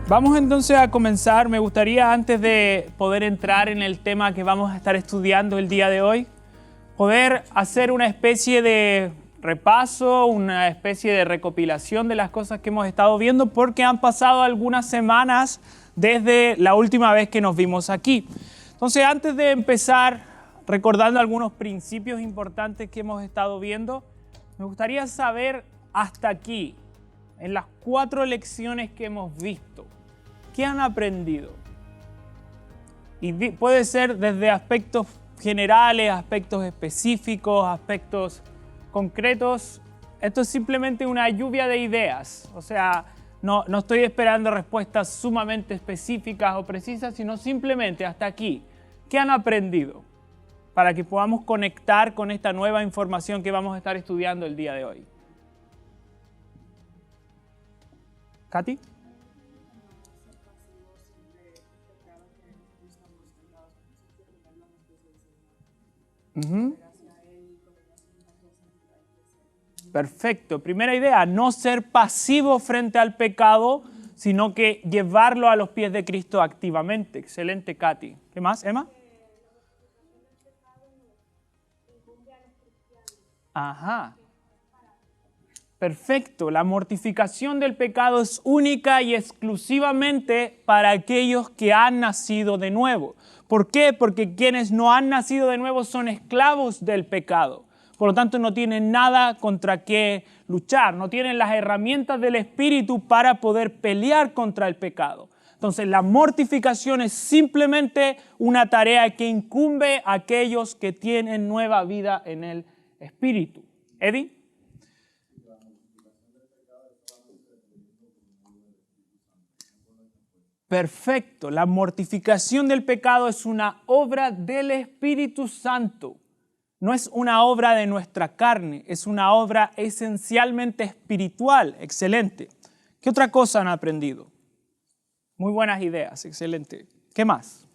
Vamos entonces a comenzar. Me gustaría, antes de poder entrar en el tema que vamos a estar estudiando el día de hoy, poder hacer una especie de repaso, una especie de recopilación de las cosas que hemos estado viendo, porque han pasado algunas semanas desde la última vez que nos vimos aquí. Entonces, antes de empezar recordando algunos principios importantes que hemos estado viendo, me gustaría saber hasta aquí, en las 4 lecciones que hemos visto, ¿qué han aprendido? Y puede ser desde aspectos generales, aspectos específicos, aspectos concretos. Esto es simplemente una lluvia de ideas. O sea, no estoy esperando respuestas sumamente específicas o precisas, sino simplemente hasta aquí. ¿Qué han aprendido? Para que podamos conectar con esta nueva información que vamos a estar estudiando el día de hoy. ¿Katy? Perfecto. Primera idea, no ser pasivo frente al pecado, sino que llevarlo a los pies de Cristo activamente. Excelente, Katy. ¿Qué más, Emma? Ajá. Perfecto. La mortificación del pecado es única y exclusivamente para aquellos que han nacido de nuevo. ¿Por qué? Porque quienes no han nacido de nuevo son esclavos del pecado. Por lo tanto, no tienen nada contra qué luchar. No tienen las herramientas del Espíritu para poder pelear contra el pecado. Entonces, la mortificación es simplemente una tarea que incumbe a aquellos que tienen nueva vida en el Espíritu. ¿Eddie? Perfecto. La mortificación del pecado es una obra del Espíritu Santo. No es una obra de nuestra carne, es una obra esencialmente espiritual. Excelente. ¿Qué otra cosa han aprendido? Muy buenas ideas, excelente. ¿Qué más?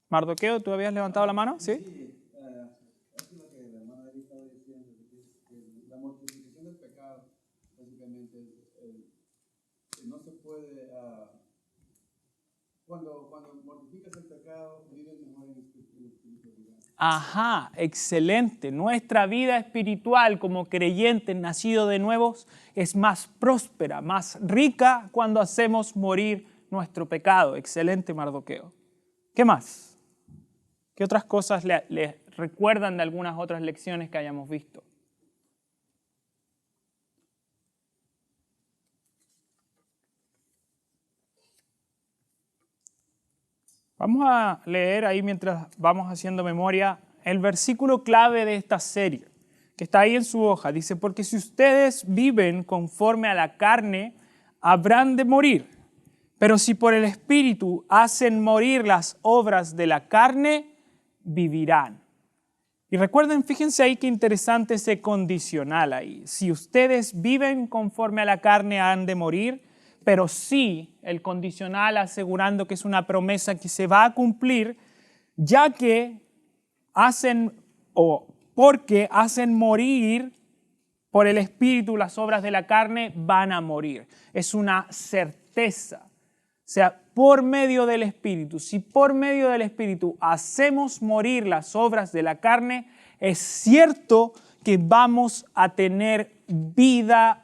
Mardoqueo, ¿tú habías levantado la mano? ¿Sí? No se puede, cuando mortificas el pecado, vives mejor en espiritualidad. Ajá, excelente. Nuestra vida espiritual como creyentes nacidos de nuevos es más próspera, más rica cuando hacemos morir nuestro pecado. Excelente, Mardoqueo. ¿Qué más? ¿Qué otras cosas le recuerdan de algunas otras lecciones que hayamos visto? Vamos a leer ahí mientras vamos haciendo memoria el versículo clave de esta serie, que está ahí en su hoja. Dice, porque si ustedes viven conforme a la carne, habrán de morir. Pero si por el Espíritu hacen morir las obras de la carne, vivirán. Y recuerden, fíjense ahí qué interesante ese condicional ahí. Si ustedes viven conforme a la carne, han de morir. Pero sí, el condicional asegurando que es una promesa que se va a cumplir, ya que porque hacen morir por el Espíritu las obras de la carne, van a morir. Es una certeza. O sea, por medio del Espíritu, si por medio del Espíritu hacemos morir las obras de la carne, es cierto que vamos a tener vida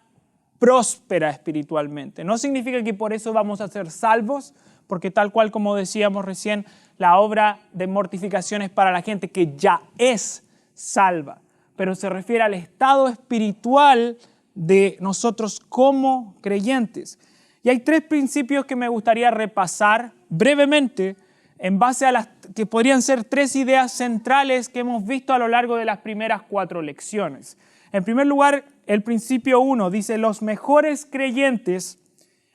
próspera espiritualmente. No significa que por eso vamos a ser salvos, porque tal cual como decíamos recién, la obra de mortificación es para la gente que ya es salva, pero se refiere al estado espiritual de nosotros como creyentes. Y hay 3 principios que me gustaría repasar brevemente en base a las que podrían ser 3 ideas centrales que hemos visto a lo largo de las primeras 4 lecciones. En primer lugar, el principio 1 dice, los mejores creyentes,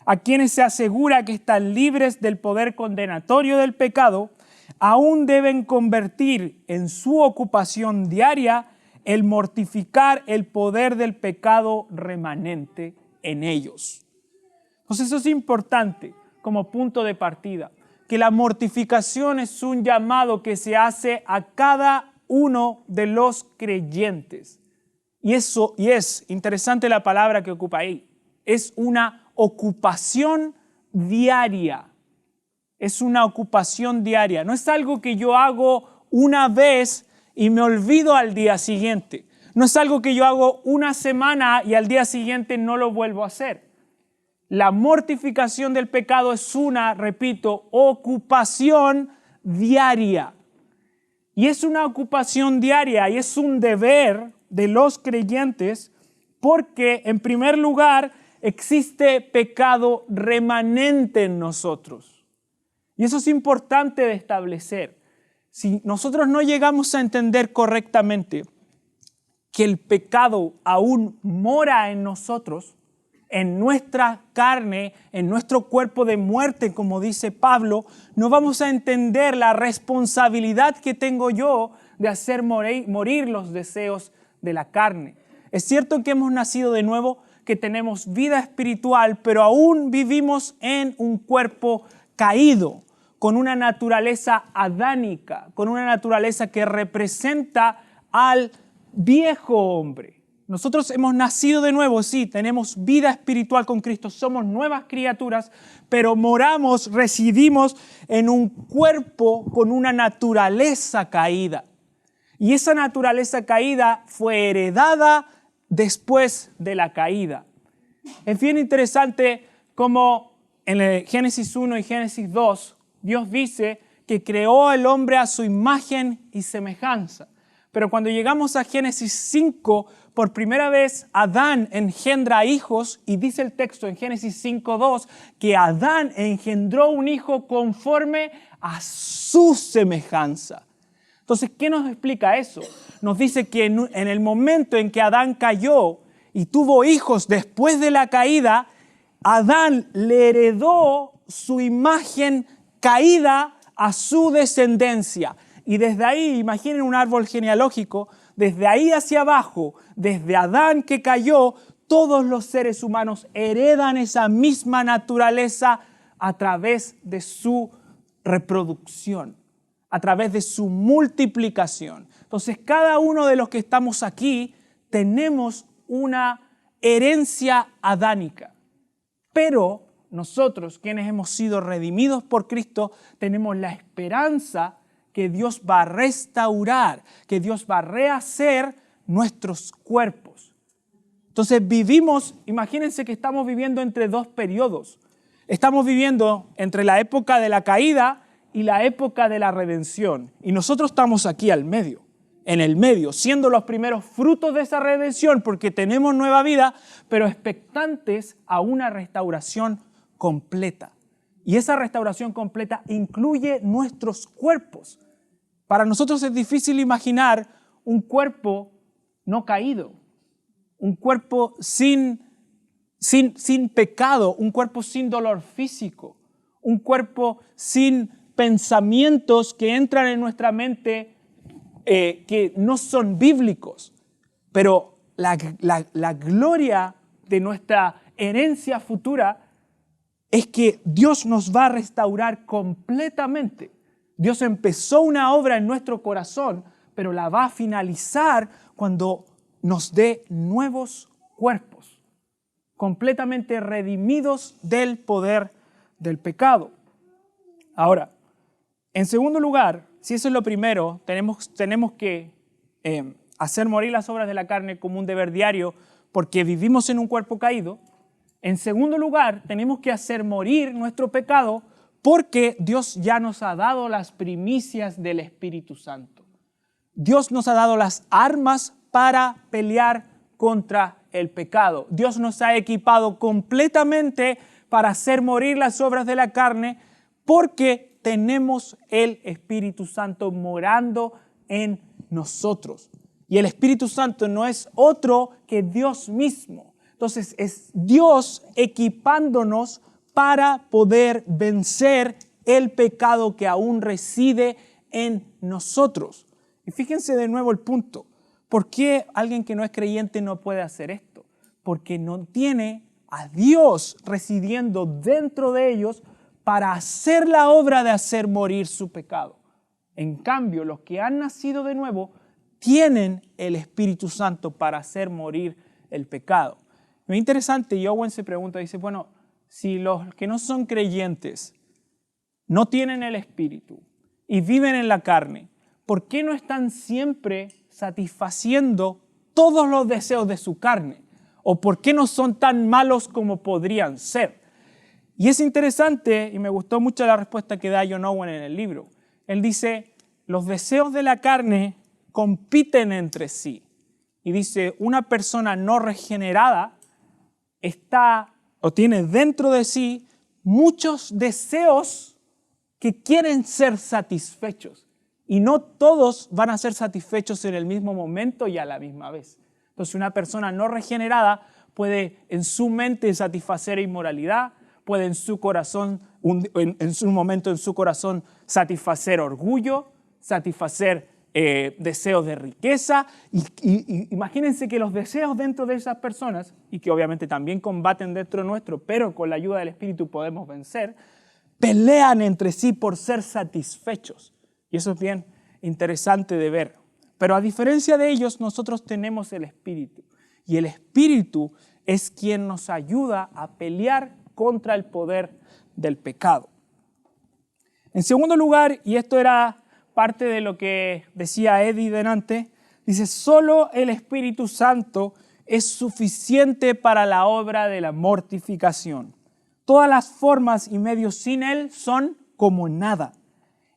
a quienes se asegura que están libres del poder condenatorio del pecado, aún deben convertir en su ocupación diaria el mortificar el poder del pecado remanente en ellos. Entonces eso es importante como punto de partida, que la mortificación es un llamado que se hace a cada uno de los creyentes. Y es interesante la palabra que ocupa ahí. Es una ocupación diaria. Es una ocupación diaria. No es algo que yo hago una vez y me olvido al día siguiente. No es algo que yo hago una semana y al día siguiente no lo vuelvo a hacer. La mortificación del pecado es una, repito, ocupación diaria. Y es una ocupación diaria y es un deber de los creyentes porque, en primer lugar, existe pecado remanente en nosotros. Y eso es importante de establecer. Si nosotros no llegamos a entender correctamente que el pecado aún mora en nosotros, en nuestra carne, en nuestro cuerpo de muerte, como dice Pablo, no vamos a entender la responsabilidad que tengo yo de hacer morir los deseos de la carne. Es cierto que hemos nacido de nuevo, que tenemos vida espiritual, pero aún vivimos en un cuerpo caído, con una naturaleza adánica, con una naturaleza que representa al viejo hombre. Nosotros hemos nacido de nuevo, sí, tenemos vida espiritual con Cristo, somos nuevas criaturas, pero moramos, residimos en un cuerpo con una naturaleza caída. Y esa naturaleza caída fue heredada después de la caída. Es bien interesante cómo en el Génesis 1 y Génesis 2, Dios dice que creó al hombre a su imagen y semejanza. Pero cuando llegamos a Génesis 5, por primera vez Adán engendra hijos y dice el texto en Génesis 5:2 que Adán engendró un hijo conforme a su semejanza. Entonces, ¿qué nos explica eso? Nos dice que en el momento en que Adán cayó y tuvo hijos después de la caída, Adán le heredó su imagen caída a su descendencia. Y desde ahí, imaginen un árbol genealógico, desde ahí hacia abajo, desde Adán que cayó, todos los seres humanos heredan esa misma naturaleza a través de su reproducción, a través de su multiplicación. Entonces, cada uno de los que estamos aquí tenemos una herencia adánica, pero nosotros, quienes hemos sido redimidos por Cristo, tenemos la esperanza que Dios va a restaurar, que Dios va a rehacer nuestros cuerpos. Entonces vivimos, imagínense que estamos viviendo entre dos periodos. Estamos viviendo entre la época de la caída y la época de la redención. Y nosotros estamos aquí al medio, en el medio, siendo los primeros frutos de esa redención porque tenemos nueva vida, pero expectantes a una restauración completa. Y esa restauración completa incluye nuestros cuerpos. Para nosotros es difícil imaginar un cuerpo no caído, un cuerpo sin pecado, un cuerpo sin dolor físico, un cuerpo sin pensamientos que entran en nuestra mente que no son bíblicos. Pero la gloria de nuestra herencia futura es que Dios nos va a restaurar completamente. Dios empezó una obra en nuestro corazón, pero la va a finalizar cuando nos dé nuevos cuerpos, completamente redimidos del poder del pecado. Ahora, en segundo lugar, si eso es lo primero, tenemos que hacer morir las obras de la carne como un deber diario porque vivimos en un cuerpo caído. En segundo lugar, tenemos que hacer morir nuestro pecado porque Dios ya nos ha dado las primicias del Espíritu Santo. Dios nos ha dado las armas para pelear contra el pecado. Dios nos ha equipado completamente para hacer morir las obras de la carne porque tenemos el Espíritu Santo morando en nosotros. Y el Espíritu Santo no es otro que Dios mismo. Entonces es Dios equipándonos para poder vencer el pecado que aún reside en nosotros. Y fíjense de nuevo el punto. ¿Por qué alguien que no es creyente no puede hacer esto? Porque no tiene a Dios residiendo dentro de ellos para hacer la obra de hacer morir su pecado. En cambio, los que han nacido de nuevo tienen el Espíritu Santo para hacer morir el pecado. Muy interesante, y Owen se pregunta, dice, bueno, si los que no son creyentes no tienen el Espíritu y viven en la carne, ¿por qué no están siempre satisfaciendo todos los deseos de su carne? ¿O por qué no son tan malos como podrían ser? Y es interesante, y me gustó mucho la respuesta que da John Owen en el libro. Él dice, los deseos de la carne compiten entre sí. Y dice, una persona no regenerada está o tiene dentro de sí muchos deseos que quieren ser satisfechos. Y no todos van a ser satisfechos en el mismo momento y a la misma vez. Entonces una persona no regenerada puede en su mente satisfacer inmoralidad, puede en su corazón, en su momento en su corazón satisfacer orgullo, satisfacer deseos de riqueza. Y imagínense que los deseos dentro de esas personas, y que obviamente también combaten dentro nuestro, pero con la ayuda del Espíritu podemos vencer, pelean entre sí por ser satisfechos. Y eso es bien interesante de ver. Pero a diferencia de ellos, nosotros tenemos el Espíritu. Y el Espíritu es quien nos ayuda a pelear contra el poder del pecado. En segundo lugar, y esto era parte de lo que decía Eddie delante, dice, solo el Espíritu Santo es suficiente para la obra de la mortificación. Todas las formas y medios sin Él son como nada.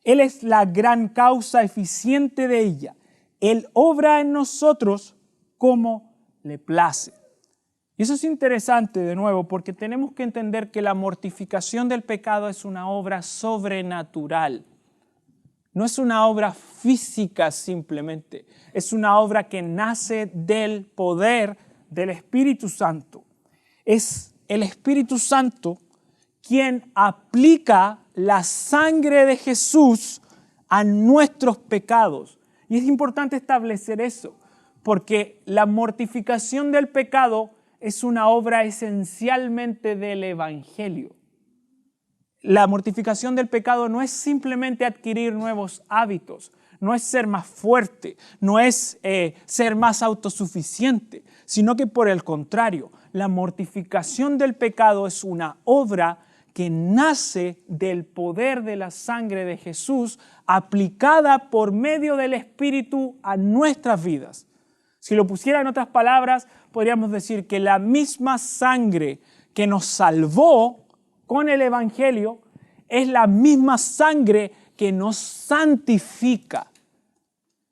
Él es la gran causa eficiente de ella. Él obra en nosotros como le place. Y eso es interesante de nuevo porque tenemos que entender que la mortificación del pecado es una obra sobrenatural. No es una obra física simplemente. Es una obra que nace del poder del Espíritu Santo. Es el Espíritu Santo quien aplica la sangre de Jesús a nuestros pecados. Y es importante establecer eso, porque la mortificación del pecado es una obra esencialmente del Evangelio. La mortificación del pecado no es simplemente adquirir nuevos hábitos, no es ser más fuerte, no es ser más autosuficiente, sino que por el contrario, la mortificación del pecado es una obra que nace del poder de la sangre de Jesús aplicada por medio del Espíritu a nuestras vidas. Si lo pusiera en otras palabras, podríamos decir que la misma sangre que nos salvó con el Evangelio es la misma sangre que nos santifica.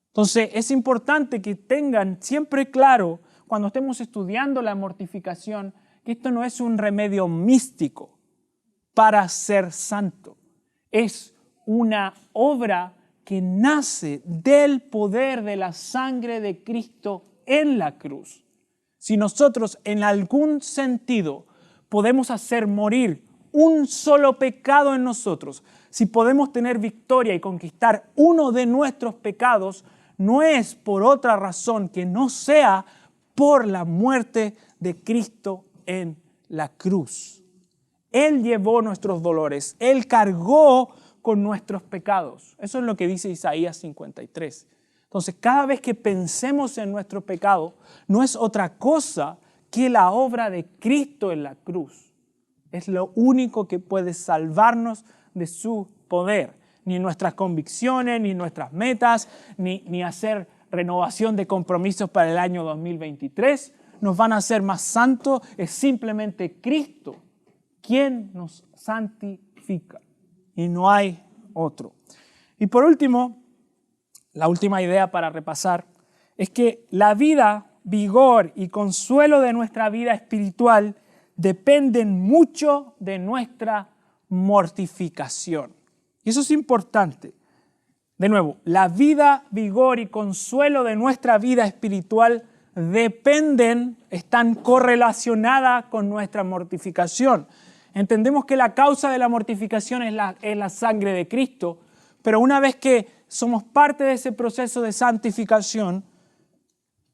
Entonces es importante que tengan siempre claro cuando estemos estudiando la mortificación que esto no es un remedio místico para ser santo. Es una obra que nace del poder de la sangre de Cristo en la cruz. Si nosotros en algún sentido podemos hacer morir un solo pecado en nosotros, si podemos tener victoria y conquistar uno de nuestros pecados, no es por otra razón que no sea por la muerte de Cristo en la cruz. Él llevó nuestros dolores, Él cargó con nuestros pecados. Eso es lo que dice Isaías 53. Entonces, cada vez que pensemos en nuestro pecado, no es otra cosa que la obra de Cristo en la cruz. Es lo único que puede salvarnos de su poder. Ni nuestras convicciones, ni nuestras metas, ni hacer renovación de compromisos para el año 2023 nos van a hacer más santos. Es simplemente Cristo quien nos santifica. Y no hay otro. Y por último, la última idea para repasar es que la vida, vigor y consuelo de nuestra vida espiritual dependen mucho de nuestra mortificación. Y eso es importante. De nuevo, la vida, vigor y consuelo de nuestra vida espiritual están correlacionadas con nuestra mortificación. Entendemos que la causa de la mortificación es la sangre de Cristo, pero una vez que somos parte de ese proceso de santificación,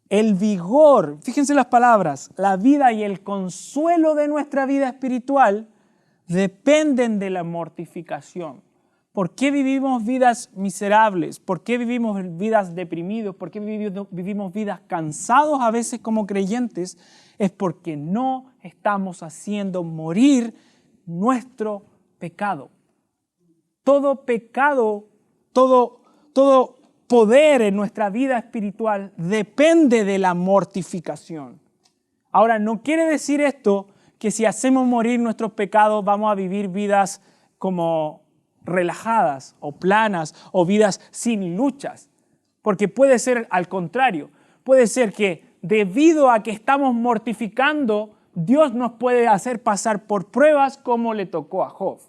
el vigor, fíjense las palabras, la vida y el consuelo de nuestra vida espiritual dependen de la mortificación. ¿Por qué vivimos vidas miserables? ¿Por qué vivimos vidas deprimidos? ¿Por qué vivimos vidas cansados a veces como creyentes? Es porque no estamos haciendo morir nuestro pecado. Todo pecado, todo poder en nuestra vida espiritual depende de la mortificación. Ahora, no quiere decir esto que si hacemos morir nuestros pecados vamos a vivir vidas como relajadas o planas o vidas sin luchas. Porque puede ser al contrario. Puede ser que debido a que estamos mortificando, Dios nos puede hacer pasar por pruebas como le tocó a Job.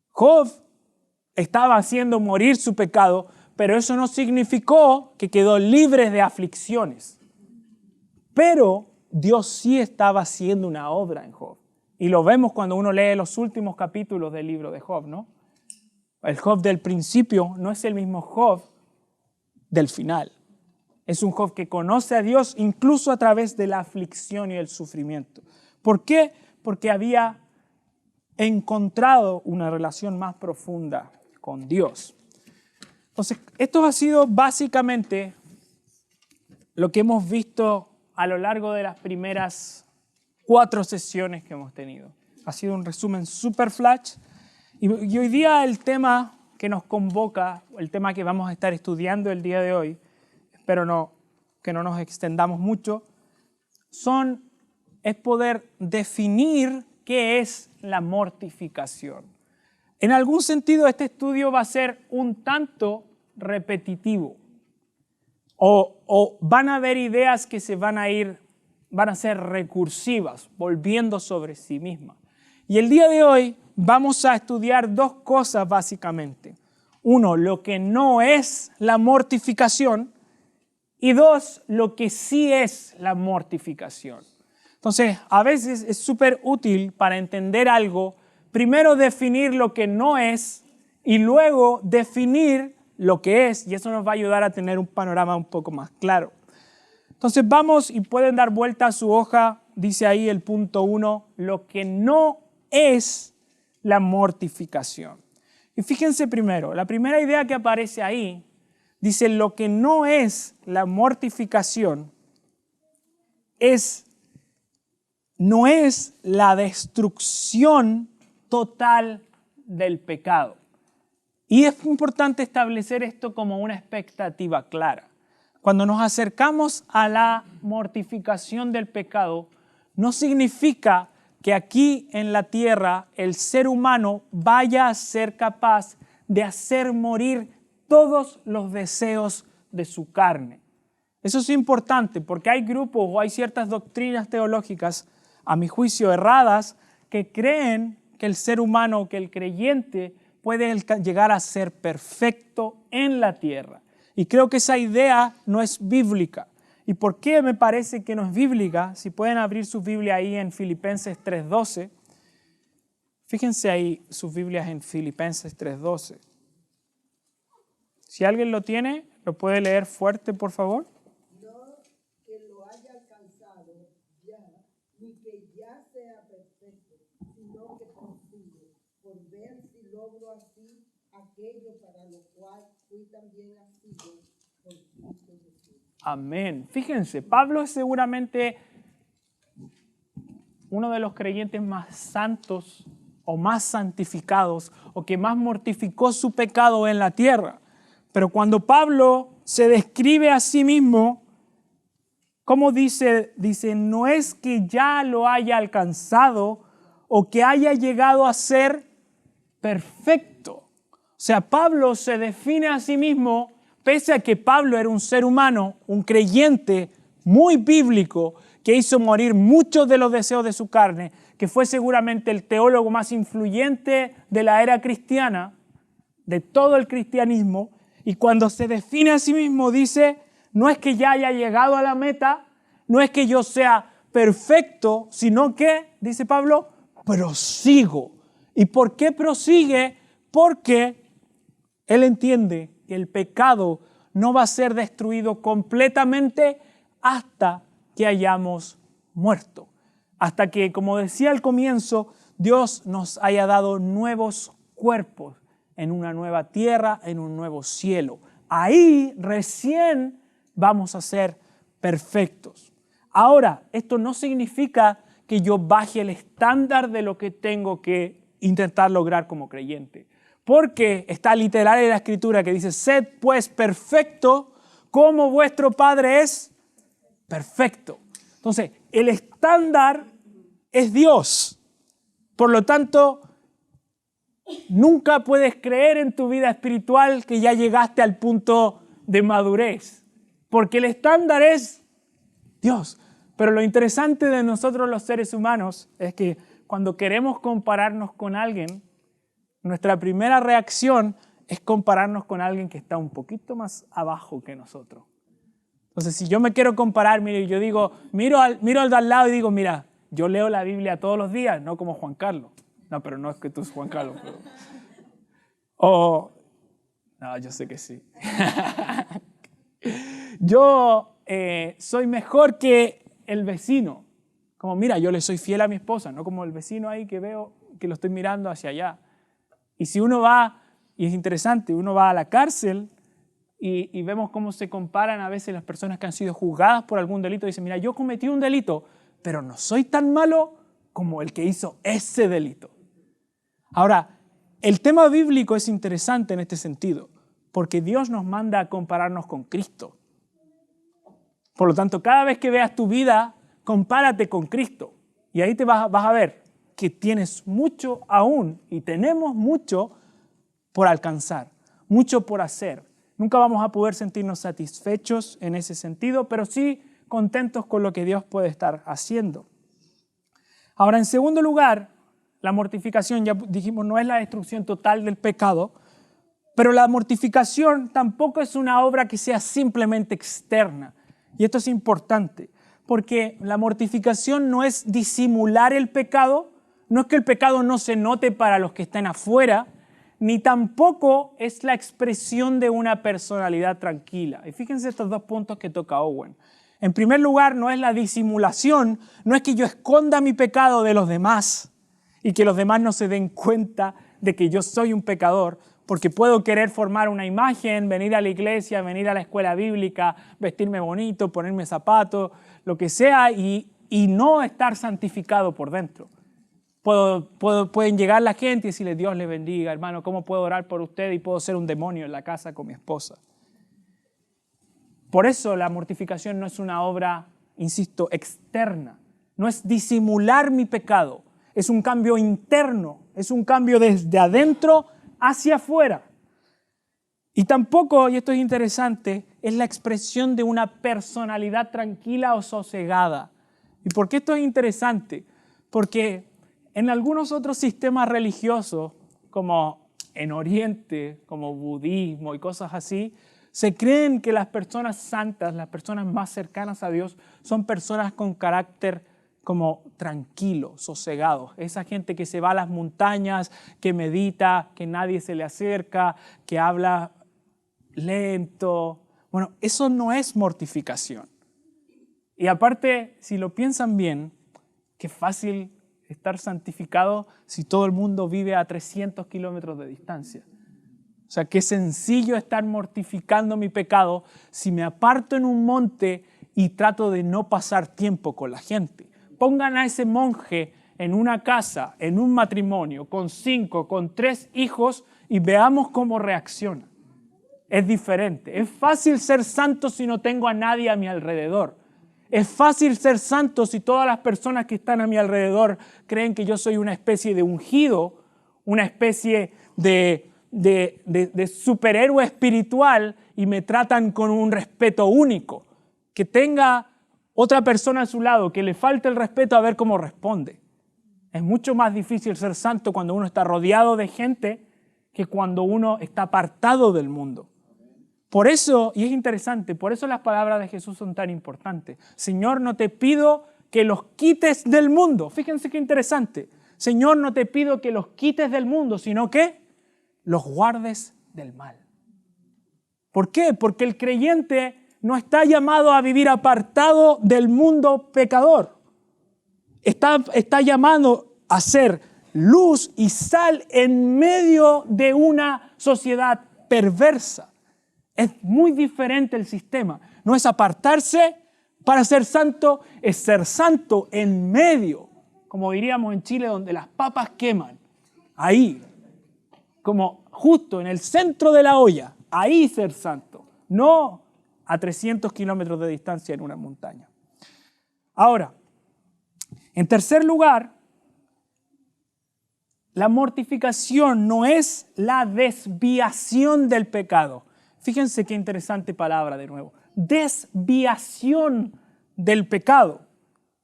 Job estaba haciendo morir su pecado, pero eso no significó que quedó libre de aflicciones. Pero Dios sí estaba haciendo una obra en Job. Y lo vemos cuando uno lee los últimos capítulos del libro de Job, ¿no? El Job del principio no es el mismo Job del final. Es un Job que conoce a Dios incluso a través de la aflicción y el sufrimiento. ¿Por qué? Porque había encontrado una relación más profunda con Dios. Entonces, esto ha sido básicamente lo que hemos visto a lo largo de las primeras 4 sesiones que hemos tenido. Ha sido un resumen super flash. Y hoy día el tema que nos convoca, el tema que vamos a estar estudiando el día de hoy, espero que no nos extendamos mucho, es poder definir qué es la mortificación. En algún sentido este estudio va a ser un tanto repetitivo o van a haber ideas que van a ser recursivas, volviendo sobre sí mismas. Y el día de hoy vamos a estudiar 2 cosas básicamente. 1, lo que no es la mortificación y 2, lo que sí es la mortificación. Entonces, a veces es súper útil para entender algo, primero definir lo que no es y luego definir lo que es, y eso nos va a ayudar a tener un panorama un poco más claro. Entonces vamos y pueden dar vuelta a su hoja, dice ahí el punto 1, lo que no es la mortificación. Y fíjense primero, la primera idea que aparece ahí, dice lo que no es la mortificación no es la destrucción total del pecado. Y es importante establecer esto como una expectativa clara. Cuando nos acercamos a la mortificación del pecado, no significa que aquí en la tierra el ser humano vaya a ser capaz de hacer morir todos los deseos de su carne. Eso es importante porque hay grupos o hay ciertas doctrinas teológicas, a mi juicio erradas, que creen que el ser humano, que el creyente puede llegar a ser perfecto en la tierra. Y creo que esa idea no es bíblica. ¿Y por qué me parece que no es bíblica? Si pueden abrir su Biblia ahí en Filipenses 3:12. Fíjense ahí sus Biblias en Filipenses 3:12. Si alguien lo tiene, ¿lo puede leer fuerte, por favor? No que lo haya alcanzado ya, ni que ya sea perfecto, sino que prosigue por ver si logro así aquello para lo cual fui también nacido por Cristo Jesús. Amén. Fíjense, Pablo es seguramente uno de los creyentes más santos o más santificados o que más mortificó su pecado en la tierra. Pero cuando Pablo se describe a sí mismo, ¿cómo dice? Dice, no es que ya lo haya alcanzado o que haya llegado a ser perfecto. O sea, Pablo se define a sí mismo, pese a que Pablo era un ser humano, un creyente muy bíblico, que hizo morir muchos de los deseos de su carne, que fue seguramente el teólogo más influyente de la era cristiana, de todo el cristianismo, y cuando se define a sí mismo dice, no es que ya haya llegado a la meta, no es que yo sea perfecto, sino que, dice Pablo, prosigo. ¿Y por qué prosigue? Porque él entiende que el pecado no va a ser destruido completamente hasta que hayamos muerto. Hasta que, como decía al comienzo, Dios nos haya dado nuevos cuerpos en una nueva tierra, en un nuevo cielo. Ahí recién vamos a ser perfectos. Ahora, esto no significa que yo baje el estándar de lo que tengo que intentar lograr como creyente. Porque está literal en la Escritura que dice, sed pues perfecto como vuestro Padre es perfecto. Entonces, el estándar es Dios. Por lo tanto, nunca puedes creer en tu vida espiritual que ya llegaste al punto de madurez. Porque el estándar es Dios. Pero lo interesante de nosotros los seres humanos es que cuando queremos compararnos con alguien, nuestra primera reacción es compararnos con alguien que está un poquito más abajo que nosotros. Entonces, si yo me quiero comparar, mire, yo digo, miro al de al lado y digo, mira, yo leo la Biblia todos los días, no como Juan Carlos. No, pero no es que tú eres Juan Carlos. Pero... no, yo sé que sí. Yo soy mejor que el vecino. Como, mira, yo le soy fiel a mi esposa, no como el vecino ahí que veo que lo estoy mirando hacia allá. Y si uno va, y es interesante, uno va a la cárcel y vemos cómo se comparan a veces las personas que han sido juzgadas por algún delito. Dicen, mira, yo cometí un delito, pero no soy tan malo como el que hizo ese delito. Ahora, el tema bíblico es interesante en este sentido, porque Dios nos manda a compararnos con Cristo. Por lo tanto, cada vez que veas tu vida, compárate con Cristo. Y ahí te vas a ver que tienes mucho aún y tenemos mucho por alcanzar, mucho por hacer. Nunca vamos a poder sentirnos satisfechos en ese sentido, pero sí contentos con lo que Dios puede estar haciendo. Ahora, en segundo lugar, la mortificación, ya dijimos, no es la destrucción total del pecado, pero la mortificación tampoco es una obra que sea simplemente externa. Y esto es importante, porque la mortificación no es disimular el pecado, no es que el pecado no se note para los que están afuera, ni tampoco es la expresión de una personalidad tranquila. Y fíjense estos dos puntos que toca Owen. En primer lugar, no es la disimulación, no es que yo esconda mi pecado de los demás y que los demás no se den cuenta de que yo soy un pecador, porque puedo querer formar una imagen, venir a la iglesia, venir a la escuela bíblica, vestirme bonito, ponerme zapatos, lo que sea, y no estar santificado por dentro. Pueden llegar la gente y decirle, Dios le bendiga, hermano, ¿cómo puedo orar por usted? Y puedo ser un demonio en la casa con mi esposa. Por eso la mortificación no es una obra, insisto, externa. No es disimular mi pecado. Es un cambio interno. Es un cambio desde adentro hacia afuera. Y tampoco, y esto es interesante, es la expresión de una personalidad tranquila o sosegada. ¿Y por qué esto es interesante? Porque en algunos otros sistemas religiosos, como en Oriente, como budismo y cosas así, se creen que las personas santas, las personas más cercanas a Dios, son personas con carácter como tranquilo, sosegado. Esa gente que se va a las montañas, que medita, que nadie se le acerca, que habla lento. Bueno, eso no es mortificación. Y aparte, si lo piensan bien, qué fácil estar santificado si todo el mundo vive a 300 kilómetros de distancia. O sea, qué sencillo estar mortificando mi pecado si me aparto en un monte y trato de no pasar tiempo con la gente. Pongan a ese monje en una casa, en un matrimonio, con 5, con 3 hijos y veamos cómo reacciona. Es diferente. Es fácil ser santo si no tengo a nadie a mi alrededor. Es fácil ser santo si todas las personas que están a mi alrededor creen que yo soy una especie de ungido, una especie de superhéroe espiritual y me tratan con un respeto único. Que tenga otra persona a su lado, que le falte el respeto a ver cómo responde. Es mucho más difícil ser santo cuando uno está rodeado de gente que cuando uno está apartado del mundo. Por eso, y es interesante, por eso las palabras de Jesús son tan importantes. Señor, no te pido que los quites del mundo. Fíjense qué interesante. Señor, no te pido que los quites del mundo, sino que los guardes del mal. ¿Por qué? Porque el creyente no está llamado a vivir apartado del mundo pecador. Está llamado a ser luz y sal en medio de una sociedad perversa. Es muy diferente el sistema. No es apartarse para ser santo, es ser santo en medio, como diríamos en Chile, donde las papas queman. Ahí, como justo en el centro de la olla, ahí ser santo, no a 300 kilómetros de distancia en una montaña. Ahora, en tercer lugar, la mortificación no es la desviación del pecado. Fíjense qué interesante palabra de nuevo. Desviación del pecado.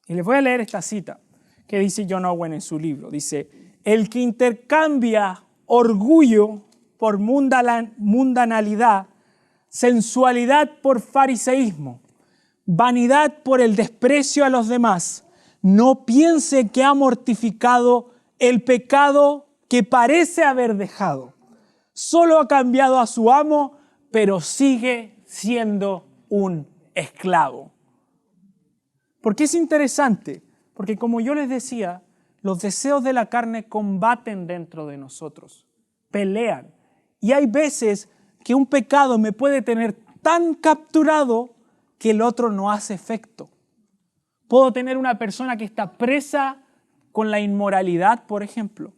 Y les voy a leer esta cita que dice John Owen en su libro. Dice, el que intercambia orgullo por mundanalidad, sensualidad por fariseísmo, vanidad por el desprecio a los demás, no piense que ha mortificado el pecado que parece haber dejado. Solo ha cambiado a su amo, pero sigue siendo un esclavo. ¿Por qué es interesante? Porque como yo les decía, los deseos de la carne combaten dentro de nosotros, pelean. Y hay veces que un pecado me puede tener tan capturado que el otro no hace efecto. Puedo tener una persona que está presa con la inmoralidad, por ejemplo,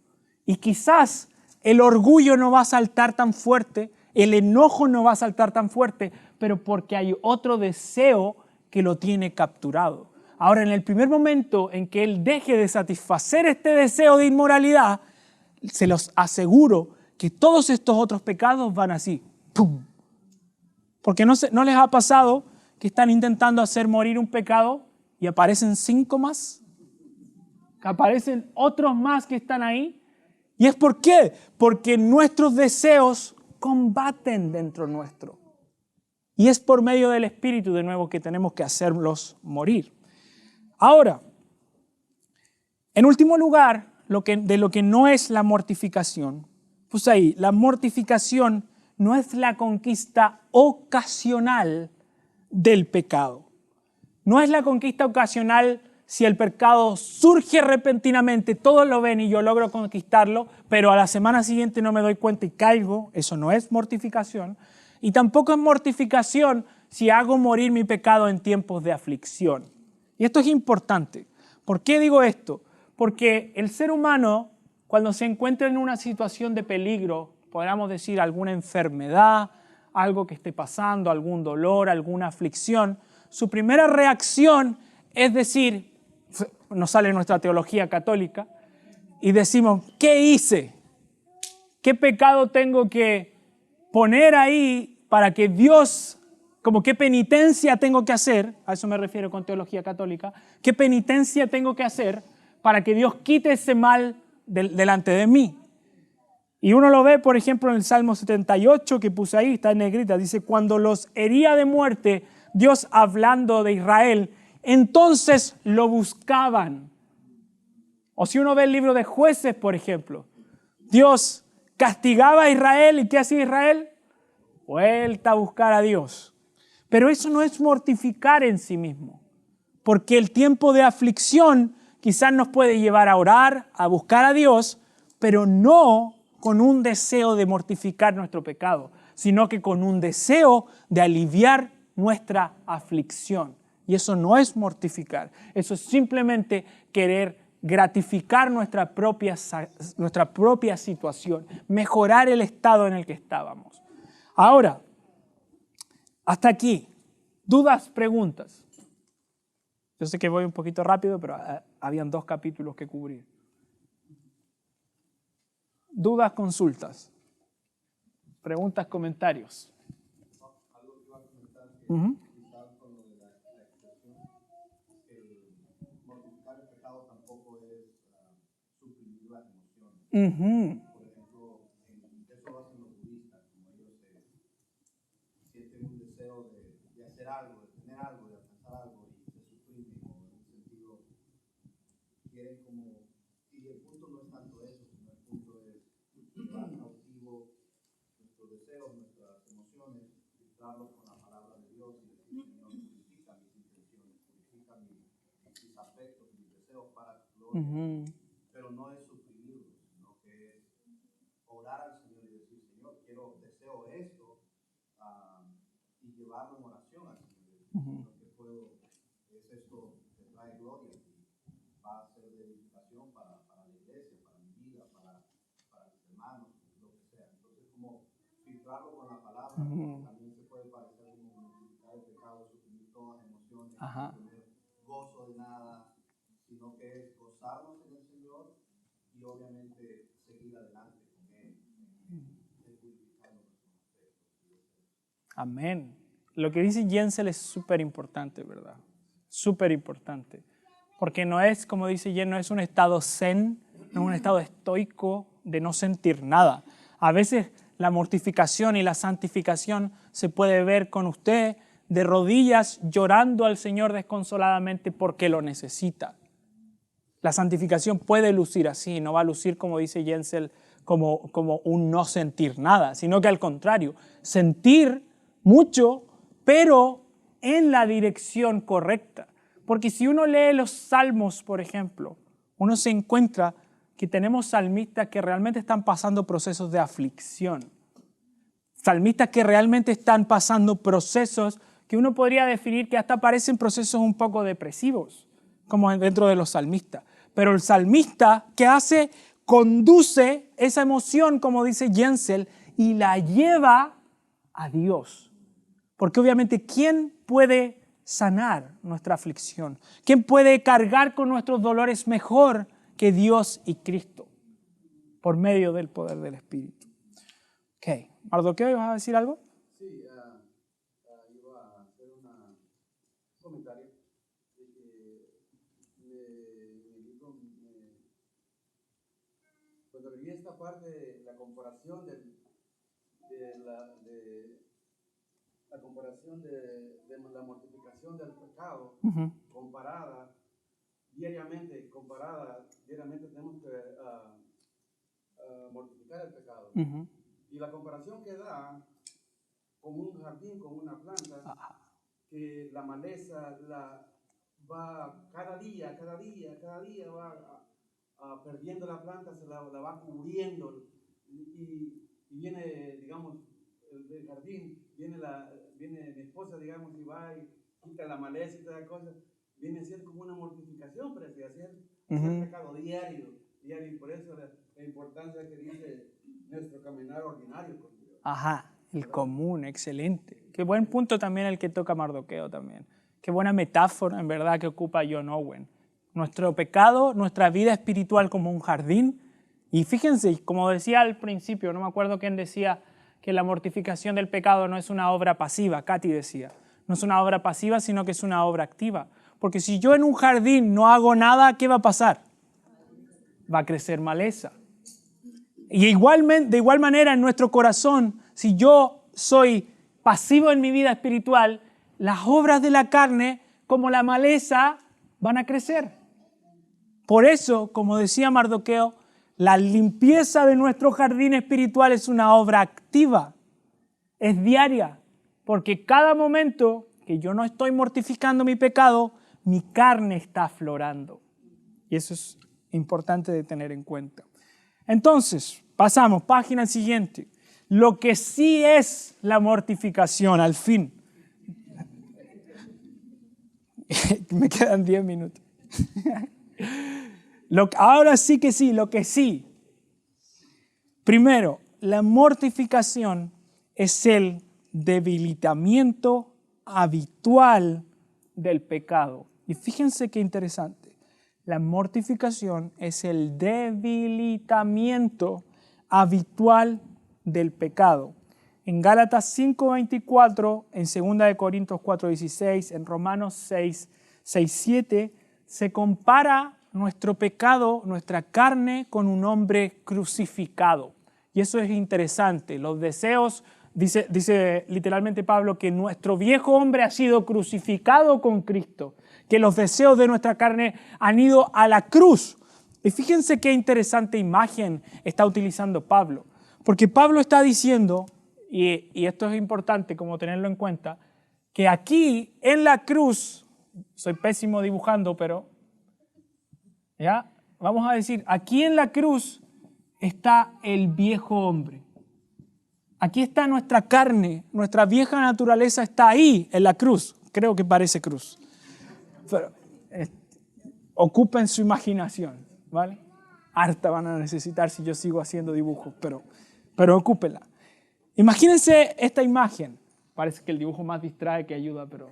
y quizás el orgullo no va a saltar tan fuerte, el enojo no va a saltar tan fuerte, pero porque hay otro deseo que lo tiene capturado. Ahora, en el primer momento en que él deje de satisfacer este deseo de inmoralidad, se los aseguro que todos estos otros pecados van así, ¡pum! Porque no les ha pasado que están intentando hacer morir un pecado y aparecen 5 más, que aparecen otros más que están ahí. ¿Y es por qué? Porque nuestros deseos combaten dentro nuestro. Y es por medio del Espíritu de nuevo que tenemos que hacerlos morir. Ahora, en último lugar, de lo que no es la mortificación, pues ahí, la mortificación no es la conquista ocasional del pecado. No es la conquista ocasional si el pecado surge repentinamente, todos lo ven y yo logro conquistarlo, pero a la semana siguiente no me doy cuenta y caigo. Eso no es mortificación. Y tampoco es mortificación si hago morir mi pecado en tiempos de aflicción. Y esto es importante. ¿Por qué digo esto? Porque el ser humano, cuando se encuentra en una situación de peligro, podríamos decir alguna enfermedad, algo que esté pasando, algún dolor, alguna aflicción, su primera reacción es decir, nos sale nuestra teología católica, y decimos, ¿qué hice? ¿Qué pecado tengo que poner ahí para que Dios, como qué penitencia tengo que hacer? A eso me refiero con teología católica. ¿Qué penitencia tengo que hacer para que Dios quite ese mal delante de mí? Y uno lo ve, por ejemplo, en el Salmo 78 que puse ahí, está en negrita, dice, cuando los hería de muerte, Dios hablando de Israel, entonces lo buscaban. O si uno ve el libro de Jueces, por ejemplo, Dios castigaba a Israel y ¿qué hacía Israel? Vuelta a buscar a Dios. Pero eso no es mortificar en sí mismo, porque el tiempo de aflicción quizás nos puede llevar a orar, a buscar a Dios, pero no con un deseo de mortificar nuestro pecado, sino que con un deseo de aliviar nuestra aflicción. Y eso no es mortificar, eso es simplemente querer gratificar nuestra propia situación, mejorar el estado en el que estábamos. Ahora, hasta aquí, dudas, preguntas. Yo sé que voy un poquito rápido, pero habían 2 capítulos que cubrir. Dudas, consultas, preguntas, comentarios. Algo que iba a comentar que quizás con lo de la expresión, el mortificar el pecado tampoco es suprimir las emociones. Por ejemplo, eso lo hacen los budistas, como ellos sienten un deseo de hacer algo, de tener algo, de alcanzar algo y se suprimen, o en un sentido quieren como, y el punto no es tanto eso, sino el punto es llevar cautivo nuestros deseos, nuestras emociones, filtrarlos con la palabra de Dios y decir, Señor, purifica mis intenciones, purifica mis afectos, mis deseos para tu gloria, pero no es suprimirlos, sino que es orar al Señor y decir, Señor, quiero llevarlo en oración al Señor. Lo que puedo es esto que trae gloria y va a ser de edificación para la iglesia, para mi vida, para mis hermanos, lo que sea. Entonces, como filtrarlo con la palabra, también se puede parecer como multiplicar el pecado, suprimir todas las emociones, no tener gozo de nada, sino que es gozarnos en el Señor y obviamente seguir adelante con Él, purificando nuestros defectos. Amén. Lo que dice Jensel es súper importante, ¿verdad? Súper importante. Porque no es, como dice Jen, no es un estado zen, no es un estado estoico de no sentir nada. A veces la mortificación y la santificación se puede ver con usted de rodillas llorando al Señor desconsoladamente porque lo necesita. La santificación puede lucir así, no va a lucir, como dice Jensel, como un no sentir nada, sino que al contrario, sentir mucho, pero en la dirección correcta. Porque si uno lee los salmos, por ejemplo, uno se encuentra que tenemos salmistas que realmente están pasando procesos de aflicción. Salmistas que realmente están pasando procesos que uno podría definir que hasta parecen procesos un poco depresivos, como dentro de los salmistas. Pero el salmista, ¿qué hace? Conduce esa emoción, como dice Jensel, y la lleva a Dios. Porque obviamente, ¿quién puede sanar nuestra aflicción? ¿Quién puede cargar con nuestros dolores mejor que Dios y Cristo? Por medio del poder del Espíritu. Ok, Mardoqueo, ¿ibas a decir algo? Sí, iba a hacer un comentario de que cuando leí esta parte de la comparación de la mortificación del pecado, comparada diariamente tenemos que mortificar el pecado. Y la comparación que da con un jardín, con una planta, que la maleza va cada día va perdiendo la planta, se la va cubriendo y viene, digamos, del jardín, viene mi esposa, digamos, y va y quita la maleza y toda cosa, viene a ser como una mortificación, pero así hacer pecado diario, y por eso la importancia que dice nuestro caminar ordinario con Dios. Ajá, el común, excelente. Qué buen punto también el que toca Mardoqueo también. Qué buena metáfora en verdad que ocupa John Owen. Nuestro pecado, nuestra vida espiritual como un jardín. Y fíjense, como decía al principio, no me acuerdo quién decía que la mortificación del pecado no es una obra pasiva, Katy decía. No es una obra pasiva, sino que es una obra activa. Porque si yo en un jardín no hago nada, ¿qué va a pasar? Va a crecer maleza. Y de igual manera en nuestro corazón, si yo soy pasivo en mi vida espiritual, las obras de la carne, como la maleza, van a crecer. Por eso, como decía Mardoqueo, la limpieza de nuestro jardín espiritual es una obra activa, es diaria, porque cada momento que yo no estoy mortificando mi pecado, mi carne está aflorando. Y eso es importante de tener en cuenta. Entonces, pasamos, página siguiente. Lo que sí es la mortificación, al fin. Me quedan 10 minutos. Ahora sí que sí, lo que sí. Primero, la mortificación es el debilitamiento habitual del pecado. Y fíjense qué interesante. La mortificación es el debilitamiento habitual del pecado. En Gálatas 5:24, en 2 Corintios 4:16, en Romanos 6:7, se compara nuestro pecado, nuestra carne, con un hombre crucificado. Y eso es interesante. Los deseos, dice literalmente Pablo, que nuestro viejo hombre ha sido crucificado con Cristo, que los deseos de nuestra carne han ido a la cruz. Y fíjense qué interesante imagen está utilizando Pablo. Porque Pablo está diciendo, y esto es importante como tenerlo en cuenta, que aquí en la cruz, soy pésimo dibujando, pero ya vamos a decir, aquí en la cruz está el viejo hombre. Aquí está nuestra carne, nuestra vieja naturaleza está ahí en la cruz. Creo que parece cruz. Pero, ocupen su imaginación, ¿vale? Harta van a necesitar si yo sigo haciendo dibujos, pero ocúpenla. Imagínense esta imagen. Parece que el dibujo más distrae que ayuda, pero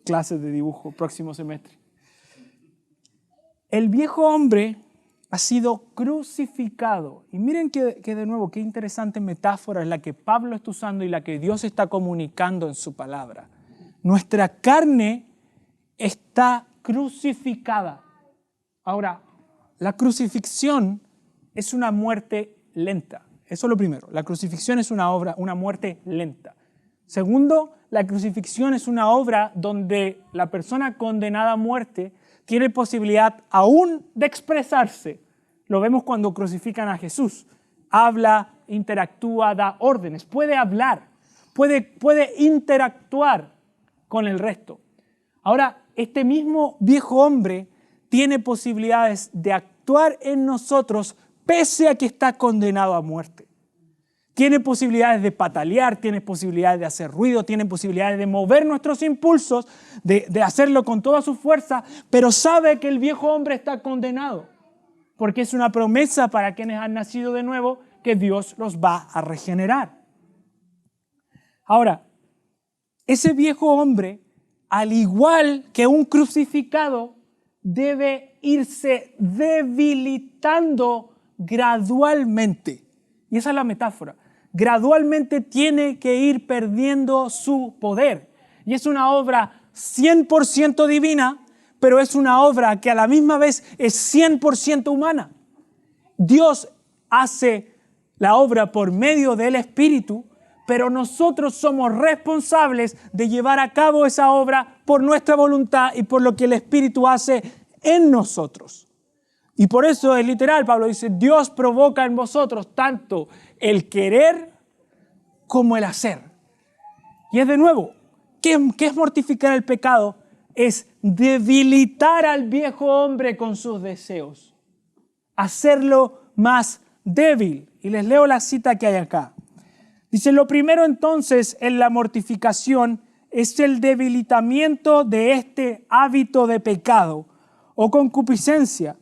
clases de dibujo, próximo semestre. El viejo hombre ha sido crucificado. Y miren que de nuevo, qué interesante metáfora es la que Pablo está usando y la que Dios está comunicando en su palabra. Nuestra carne está crucificada. Ahora, la crucifixión es una muerte lenta. Eso es lo primero. La crucifixión es una muerte lenta. Segundo, la crucifixión es una obra donde la persona condenada a muerte tiene posibilidad aún de expresarse. Lo vemos cuando crucifican a Jesús. Habla, interactúa, da órdenes, puede hablar, puede interactuar con el resto. Ahora, este mismo viejo hombre tiene posibilidades de actuar en nosotros pese a que está condenado a muerte. Tiene posibilidades de patalear, tiene posibilidades de hacer ruido, tiene posibilidades de mover nuestros impulsos, de hacerlo con toda su fuerza, pero sabe que el viejo hombre está condenado, porque es una promesa para quienes han nacido de nuevo que Dios los va a regenerar. Ahora, ese viejo hombre, al igual que un crucificado, debe irse debilitando gradualmente. Y esa es la metáfora. Gradualmente tiene que ir perdiendo su poder. Y es una obra 100% divina, pero es una obra que a la misma vez es 100% humana. Dios hace la obra por medio del Espíritu, pero nosotros somos responsables de llevar a cabo esa obra por nuestra voluntad y por lo que el Espíritu hace en nosotros. Y por eso es literal, Pablo dice, Dios provoca en vosotros tanto el querer como el hacer. Y es de nuevo, ¿qué es mortificar el pecado? Es debilitar al viejo hombre con sus deseos. Hacerlo más débil. Y les leo la cita que hay acá. Dice, lo primero entonces en la mortificación es el debilitamiento de este hábito de pecado o concupiscencia,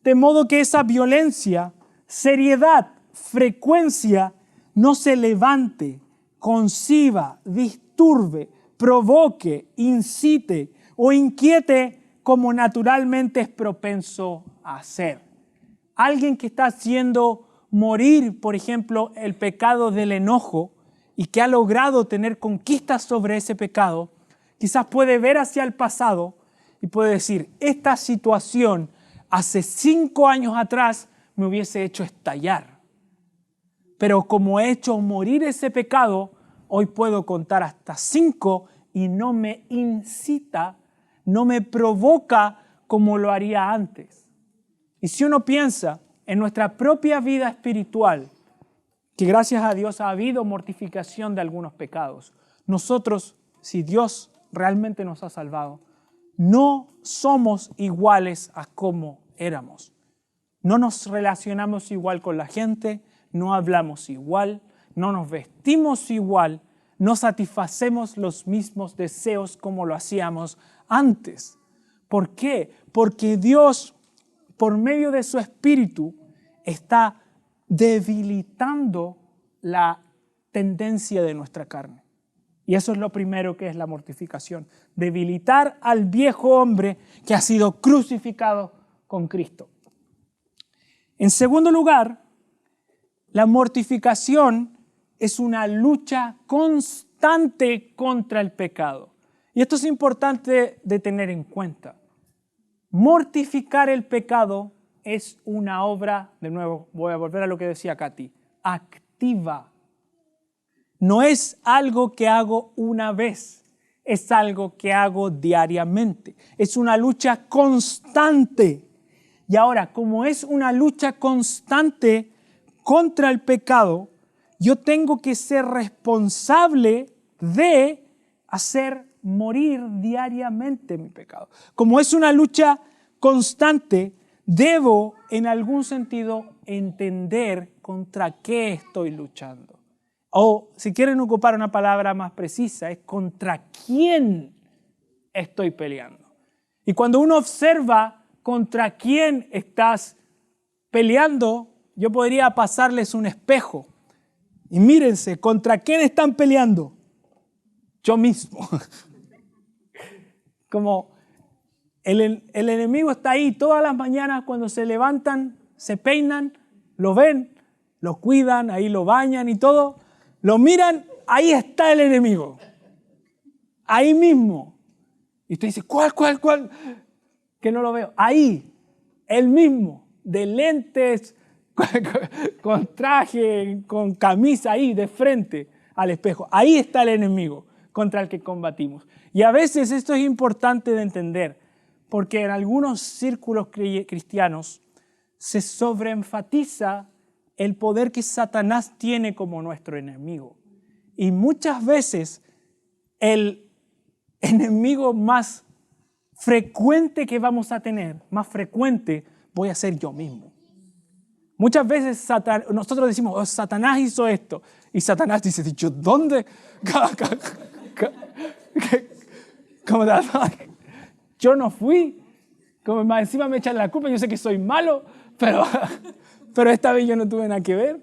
de modo que esa violencia, seriedad, frecuencia no se levante, conciba, disturbe, provoque, incite o inquiete como naturalmente es propenso a hacer. Alguien que está haciendo morir, por ejemplo, el pecado del enojo y que ha logrado tener conquistas sobre ese pecado, quizás puede ver hacia el pasado y puede decir, esta situación hace 5 años atrás me hubiese hecho estallar. Pero como he hecho morir ese pecado, hoy puedo contar hasta 5 y no me incita, no me provoca como lo haría antes. Y si uno piensa en nuestra propia vida espiritual, que gracias a Dios ha habido mortificación de algunos pecados, nosotros, si Dios realmente nos ha salvado, no somos iguales a como éramos. No nos relacionamos igual con la gente, no hablamos igual, no nos vestimos igual, no satisfacemos los mismos deseos como lo hacíamos antes. ¿Por qué? Porque Dios, por medio de su Espíritu, está debilitando la tendencia de nuestra carne. Y eso es lo primero que es la mortificación. Debilitar al viejo hombre que ha sido crucificado con Cristo. En segundo lugar, la mortificación es una lucha constante contra el pecado. Y esto es importante de tener en cuenta. Mortificar el pecado es una obra, de nuevo, voy a volver a lo que decía Katy, activa. No es algo que hago una vez, es algo que hago diariamente. Es una lucha constante. Y ahora, como es una lucha constante contra el pecado, yo tengo que ser responsable de hacer morir diariamente mi pecado. Como es una lucha constante, debo en algún sentido entender contra qué estoy luchando. O si quieren ocupar una palabra más precisa, es contra quién estoy peleando. Y cuando uno observa contra quién estás peleando, yo podría pasarles un espejo. Y mírense, ¿contra quién están peleando? Yo mismo. Como el enemigo está ahí todas las mañanas cuando se levantan, se peinan, lo ven, lo cuidan, ahí lo bañan y todo. Lo miran, ahí está el enemigo. Ahí mismo. Y usted dice, ¿cuál? Que no lo veo. Ahí, el mismo, de lentes, con traje, con camisa, ahí de frente al espejo. Ahí está el enemigo contra el que combatimos. Y a veces esto es importante de entender, porque en algunos círculos cristianos se sobreenfatiza el poder que Satanás tiene como nuestro enemigo. Y muchas veces el enemigo más frecuente que vamos a tener, más frecuente, voy a ser yo mismo. Muchas veces nosotros decimos, oh, Satanás hizo esto. Y Satanás dice, ¿yo dónde? ¿Cómo yo no fui. Como más encima me echan la culpa, yo sé que soy malo, pero esta vez yo no tuve nada que ver.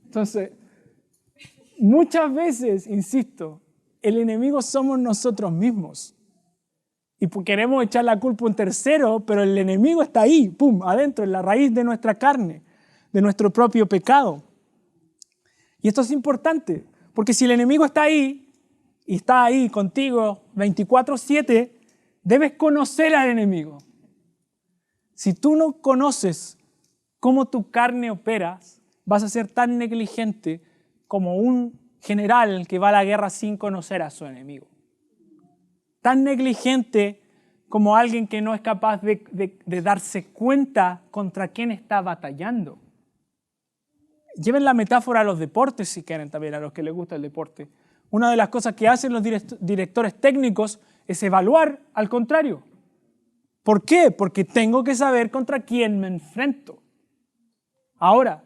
Entonces, muchas veces, insisto, el enemigo somos nosotros mismos. Y queremos echar la culpa a un tercero, pero el enemigo está ahí, pum, adentro, en la raíz de nuestra carne, de nuestro propio pecado. Y esto es importante, porque si el enemigo está ahí, y está ahí contigo 24/7, debes conocer al enemigo. Si tú no conoces cómo tu carne opera, vas a ser tan negligente como un general que va a la guerra sin conocer a su enemigo. Tan negligente como alguien que no es capaz de darse cuenta contra quién está batallando. Lleven la metáfora a los deportes si quieren también, a los que les gusta el deporte. Una de las cosas que hacen los directores técnicos es evaluar al contrario. ¿Por qué? Porque tengo que saber contra quién me enfrento. Ahora,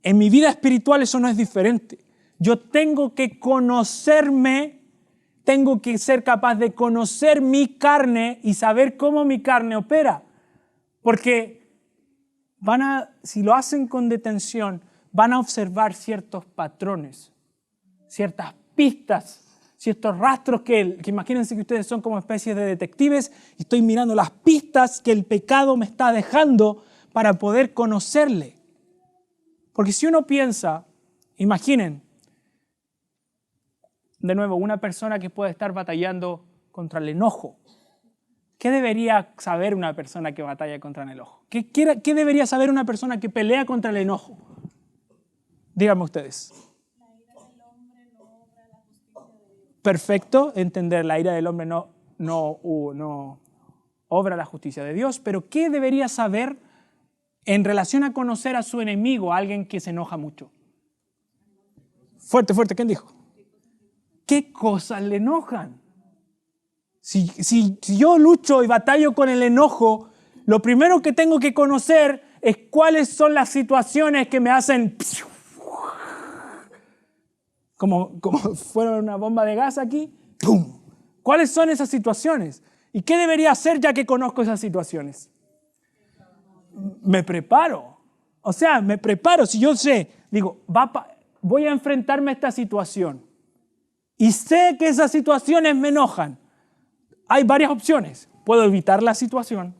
en mi vida espiritual eso no es diferente. Yo tengo que conocerme, tengo que ser capaz de conocer mi carne y saber cómo mi carne opera. Porque si lo hacen con detención, van a observar ciertos patrones, ciertas pistas, ciertos rastros que imagínense que ustedes son como especies de detectives y estoy mirando las pistas que el pecado me está dejando para poder conocerle. Porque si uno piensa, imaginen, de nuevo, una persona que puede estar batallando contra el enojo. ¿Qué debería saber una persona que batalla contra el enojo? ¿Qué debería saber una persona que pelea contra el enojo? Díganme ustedes. La ira del hombre no obra la justicia de Dios. Perfecto, entender, la ira del hombre no obra la justicia de Dios, pero ¿qué debería saber en relación a conocer a su enemigo, a alguien que se enoja mucho? Fuerte, ¿quién dijo? ¿Qué cosas le enojan? Si yo lucho y batallo con el enojo, lo primero que tengo que conocer es cuáles son las situaciones que me hacen como fuera una bomba de gas aquí. ¡Pum! ¿Cuáles son esas situaciones? ¿Y qué debería hacer ya que conozco esas situaciones? Me preparo. O sea, me preparo. Si yo sé, digo, voy a enfrentarme a esta situación y sé que esas situaciones me enojan. Hay varias opciones. Puedo evitar la situación,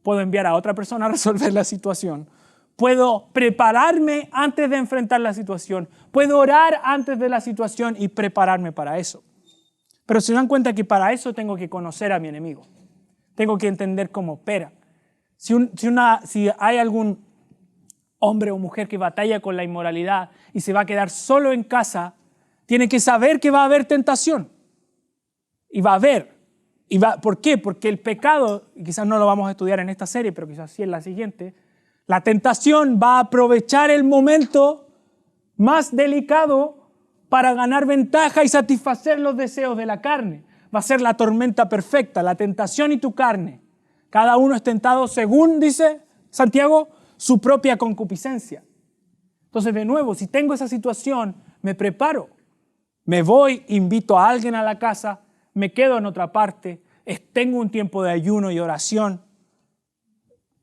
puedo enviar a otra persona a resolver la situación, puedo prepararme antes de enfrentar la situación, puedo orar antes de la situación y prepararme para eso. Pero se dan cuenta que para eso tengo que conocer a mi enemigo. Tengo que entender cómo opera. Si hay algún hombre o mujer que batalla con la inmoralidad y se va a quedar solo en casa, tiene que saber que va a haber tentación. Y va a haber. ¿Por qué? Porque el pecado, y quizás no lo vamos a estudiar en esta serie, pero quizás sí en la siguiente, la tentación va a aprovechar el momento más delicado para ganar ventaja y satisfacer los deseos de la carne. Va a ser la tormenta perfecta, la tentación y tu carne. Cada uno es tentado según, dice Santiago, su propia concupiscencia. Entonces, de nuevo, si tengo esa situación, me preparo. Me voy, invito a alguien a la casa, me quedo en otra parte, tengo un tiempo de ayuno y oración,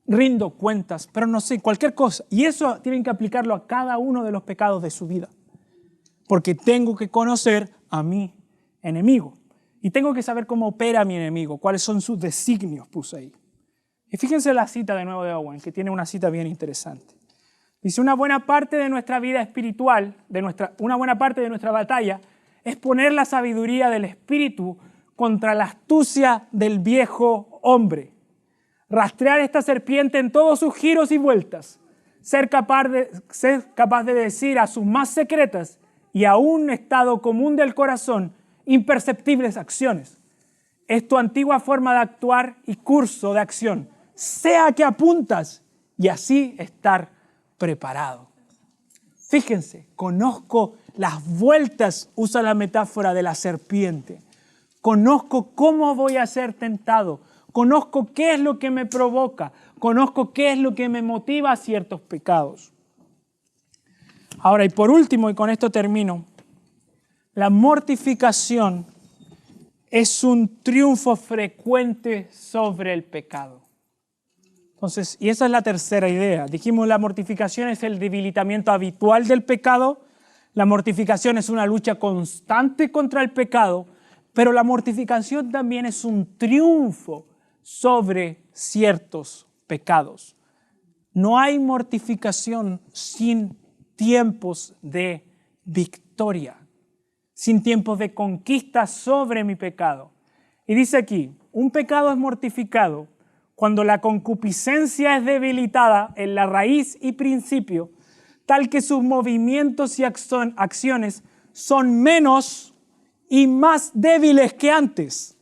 rindo cuentas, pero no sé, cualquier cosa. Y eso tienen que aplicarlo a cada uno de los pecados de su vida. Porque tengo que conocer a mi enemigo. Y tengo que saber cómo opera mi enemigo, cuáles son sus designios, puse ahí. Y fíjense la cita de nuevo de Owen, que tiene una cita bien interesante. Dice, una buena parte de nuestra vida espiritual, una buena parte de nuestra batalla, es poner la sabiduría del espíritu contra la astucia del viejo hombre. Rastrear esta serpiente en todos sus giros y vueltas. Ser capaz de decir a sus más secretas y a un estado común del corazón imperceptibles acciones. Es tu antigua forma de actuar y curso de acción. Sea que apuntas y así estar preparado. Fíjense, conozco las vueltas, usa la metáfora de la serpiente. Conozco cómo voy a ser tentado. Conozco qué es lo que me provoca. Conozco qué es lo que me motiva a ciertos pecados. Ahora, y por último, y con esto termino, la mortificación es un triunfo frecuente sobre el pecado. Entonces, y esa es la tercera idea. Dijimos, la mortificación es el debilitamiento habitual del pecado. La mortificación es una lucha constante contra el pecado, pero la mortificación también es un triunfo sobre ciertos pecados. No hay mortificación sin tiempos de victoria, sin tiempos de conquista sobre mi pecado. Y dice aquí, un pecado es mortificado cuando la concupiscencia es debilitada en la raíz y principio, tal que sus movimientos y acciones son menos y más débiles que antes,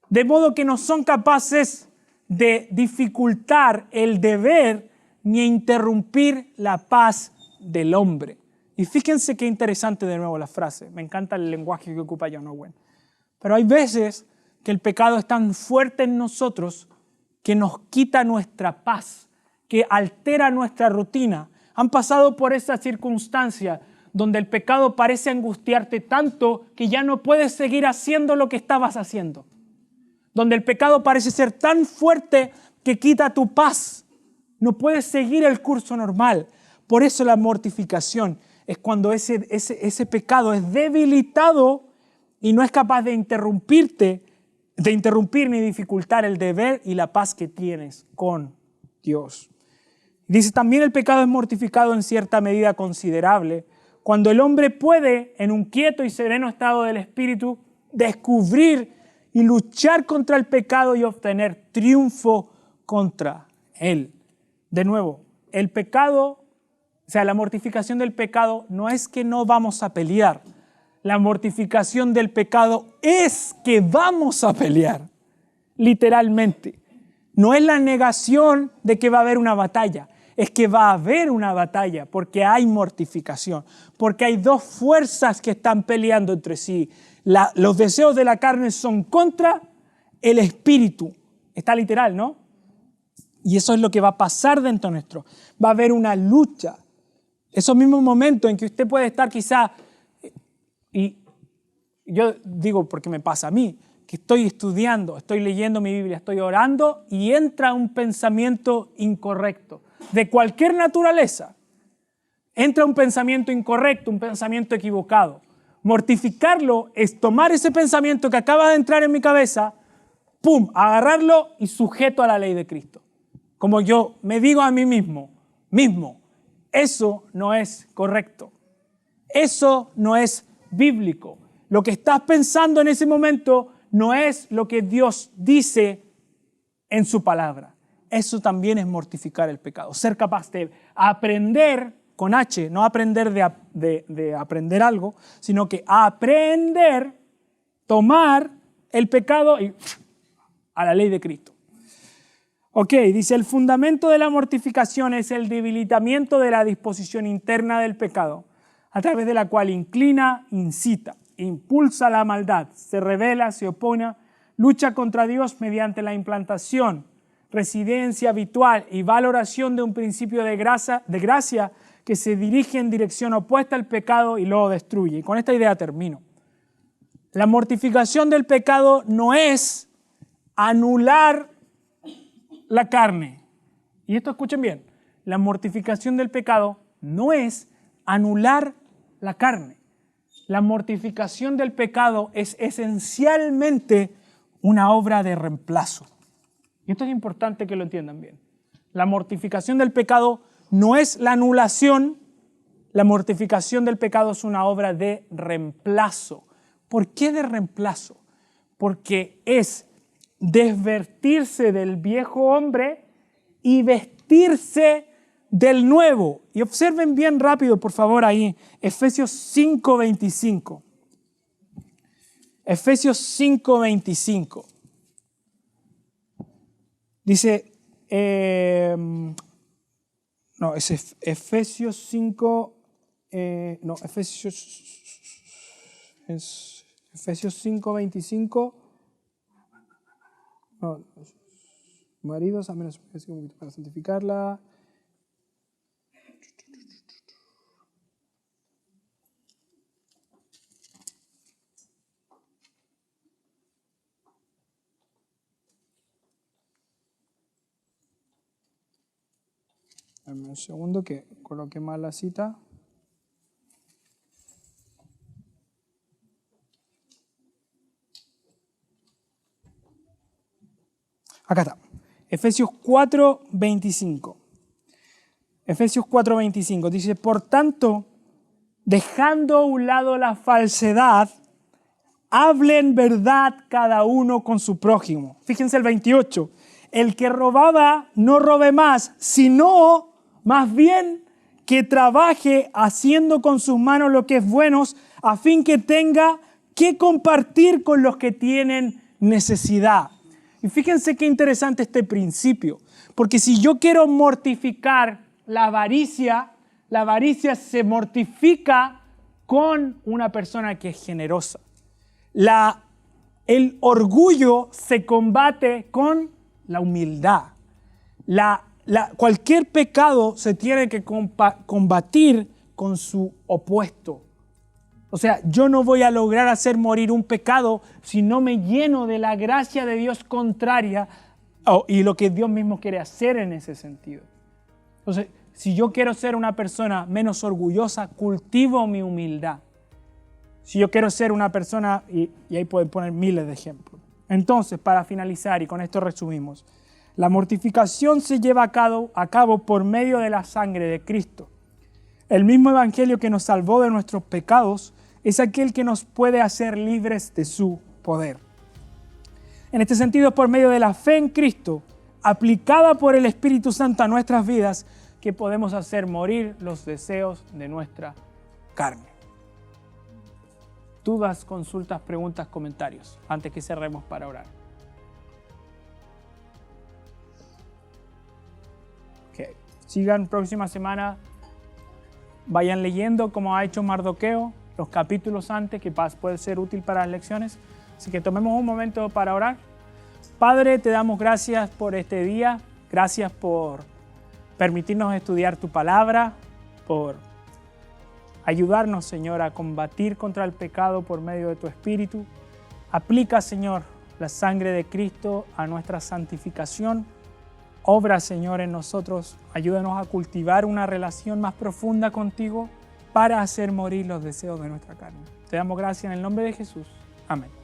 de modo que no son capaces de dificultar el deber ni interrumpir la paz del hombre. Y fíjense qué interesante de nuevo la frase. Me encanta el lenguaje que ocupa John Owen. Pero hay veces que el pecado es tan fuerte en nosotros que nos quita nuestra paz, que altera nuestra rutina. Han pasado por esa circunstancia donde el pecado parece angustiarte tanto que ya no puedes seguir haciendo lo que estabas haciendo. Donde el pecado parece ser tan fuerte que quita tu paz. No puedes seguir el curso normal. Por eso la mortificación es cuando ese pecado es debilitado y no es capaz de interrumpir ni dificultar el deber y la paz que tienes con Dios. Dice, también el pecado es mortificado en cierta medida considerable cuando el hombre puede, en un quieto y sereno estado del espíritu, descubrir y luchar contra el pecado y obtener triunfo contra él. De nuevo, el pecado, o sea, la mortificación del pecado no es que no vamos a pelear. La mortificación del pecado es que vamos a pelear, literalmente. No es la negación de que va a haber una batalla, es que va a haber una batalla porque hay mortificación, porque hay dos fuerzas que están peleando entre sí. Los deseos de la carne son contra el espíritu. Está literal, ¿no? Y eso es lo que va a pasar dentro nuestro. Va a haber una lucha. Esos mismos momentos en que usted puede estar quizá, y yo digo porque me pasa a mí, que estoy estudiando, estoy leyendo mi Biblia, estoy orando y entra un pensamiento incorrecto, de cualquier naturaleza. Entra un pensamiento incorrecto, un pensamiento equivocado. Mortificarlo es tomar ese pensamiento que acaba de entrar en mi cabeza, ¡pum!, agarrarlo y sujeto a la ley de Cristo. Como yo me digo a mí mismo, eso no es correcto. Eso no es bíblico. Lo que estás pensando en ese momento no es lo que Dios dice en su palabra. Eso también es mortificar el pecado. Ser capaz de aprender con H, no aprender de aprender algo, sino que aprender, tomar el pecado y a la ley de Cristo. Ok, dice, el fundamento de la mortificación es el debilitamiento de la disposición interna del pecado, a través de la cual inclina, incita, impulsa la maldad, se revela, se opone, lucha contra Dios mediante la implantación, residencia habitual y valoración de un principio de gracia que se dirige en dirección opuesta al pecado y lo destruye. Y con esta idea termino. La mortificación del pecado no es anular la carne. Y esto escuchen bien. La mortificación del pecado no es anular la carne. La mortificación del pecado es esencialmente una obra de reemplazo. Y esto es importante que lo entiendan bien. La mortificación del pecado no es la anulación, la mortificación del pecado es una obra de reemplazo. ¿Por qué de reemplazo? Porque es desvestirse del viejo hombre y vestirse del nuevo. Y observen bien rápido, por favor, ahí, Efesios 5:25. Efesios 5:25. Dice, no, es Efesios 5, no, Efesios 5:25. No, maridos, a menos para santificarla. Dame un segundo que coloqué mal la cita. Acá está. Efesios 4:25. Efesios 4:25 dice, por tanto, dejando a un lado la falsedad, hablen verdad cada uno con su prójimo. Fíjense el 28. El que robaba no robe más, sino más bien que trabaje haciendo con sus manos lo que es bueno, a fin que tenga que compartir con los que tienen necesidad. Y fíjense qué interesante este principio, porque si yo quiero mortificar la avaricia se mortifica con una persona que es generosa. El orgullo se combate con la humildad. Cualquier pecado se tiene que combatir con su opuesto. O sea, yo no voy a lograr hacer morir un pecado si no me lleno de la gracia de Dios contraria y lo que Dios mismo quiere hacer en ese sentido. Entonces, si yo quiero ser una persona menos orgullosa, cultivo mi humildad. Si yo quiero ser una persona, y ahí pueden poner miles de ejemplos. Entonces, para finalizar, y con esto resumimos, la mortificación se lleva a cabo por medio de la sangre de Cristo. El mismo evangelio que nos salvó de nuestros pecados es aquel que nos puede hacer libres de su poder. En este sentido, es por medio de la fe en Cristo, aplicada por el Espíritu Santo a nuestras vidas, que podemos hacer morir los deseos de nuestra carne. Dudas, consultas, preguntas, comentarios, antes que cerremos para orar. Okay. Sigan próxima semana, vayan leyendo como ha hecho Mardoqueo, los capítulos antes, que puede ser útil para las lecciones. Así que tomemos un momento para orar. Padre, te damos gracias por este día, gracias por permitirnos estudiar tu palabra, por ayudarnos, Señor, a combatir contra el pecado por medio de tu Espíritu. Aplica, Señor, la sangre de Cristo a nuestra santificación. Obra, Señor, en nosotros. Ayúdanos a cultivar una relación más profunda contigo para hacer morir los deseos de nuestra carne. Te damos gracias en el nombre de Jesús. Amén.